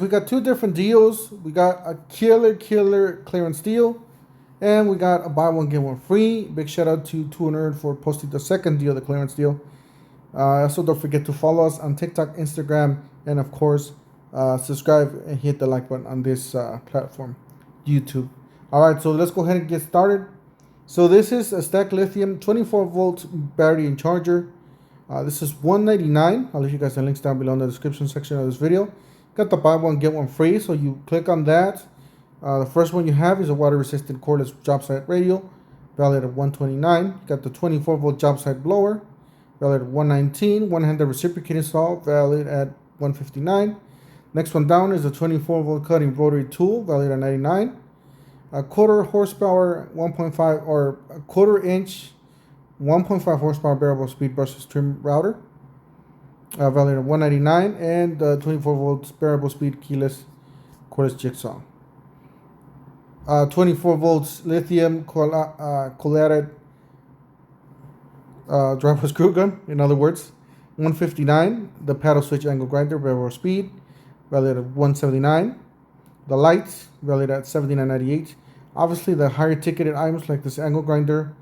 we got two different deals. We got a killer clearance deal, and we got a buy one get one free. Big shout out to 200 for posting the second deal, the clearance deal. Also, don't forget to follow us on TikTok, Instagram, and of course, subscribe and hit the like button on this platform, YouTube. All right, so let's go ahead and get started. So this is a Stack Lithium 24 volt battery and charger. This is $199. I'll leave you guys the links down below in the description section of this video. Got the buy one get one free, so you click on that. The first one you have is a water resistant cordless job site radio, valued at $129. Got the 24 volt job site blower, valued at $119. One-handed reciprocating saw, valued at $159. Next one down is a 24 volt cutting rotary tool, valued at $99. A quarter horsepower 1.5 or a quarter inch 1.5 horsepower variable speed brushless trim router, valued at $199, and the 24 volt variable speed keyless cordless jigsaw. 24 volts lithium collated driver screw gun, in other words, $159. The paddle switch angle grinder variable speed, valued at $179. The lights, valued at $79.98. Obviously, the higher ticketed items like this angle grinder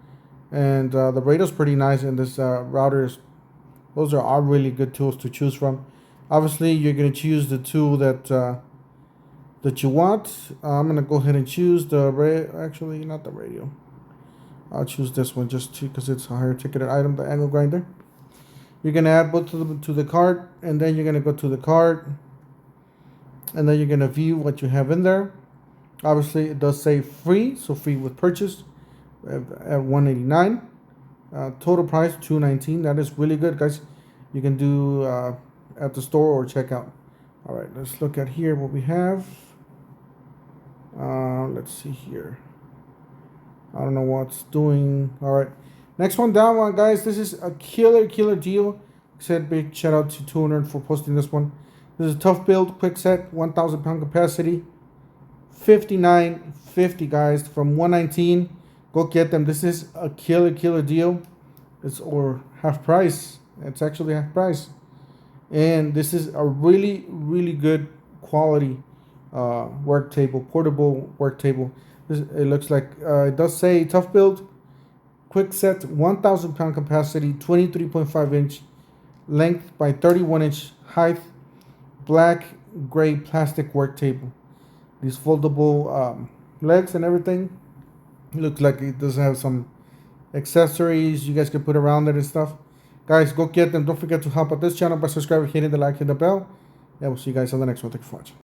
and the radio's pretty nice, and this routers, those are all really good tools to choose from. Obviously, you're going to choose the tool that you want. I'm going to go ahead and choose actually not the radio. I'll choose this one just because it's a higher ticketed item, the angle grinder. You're going to add both of them to the cart, and then you're going to go to the cart, and then you're going to view what you have in there. Obviously, it does say free, so free with purchase at $189. Total price $219. That is really good, guys. You can do at the store or checkout. All right, let's look at here what we have. Let's see here. I don't know what's doing. All right, next one down, guys. This is a killer deal. Said big shout out to 200 for posting this one. This is a tough build, quick set, 1,000 pound capacity, $59.50, guys, from $119. Go get them. This is a killer deal. It's or half price. It's actually half price, and this is a really good quality work table, portable work table. It looks like it does say tough build, quick set, 1,000 pound capacity, 23.5 inch length by 31 inch height, black gray plastic work table. These foldable legs and everything. It looks like it does have some accessories you guys can put around it and stuff. Guys, go get them. Don't forget to help out this channel by subscribing, hitting the like, hitting the bell, and we'll see you guys on the next one. Thanks for watching.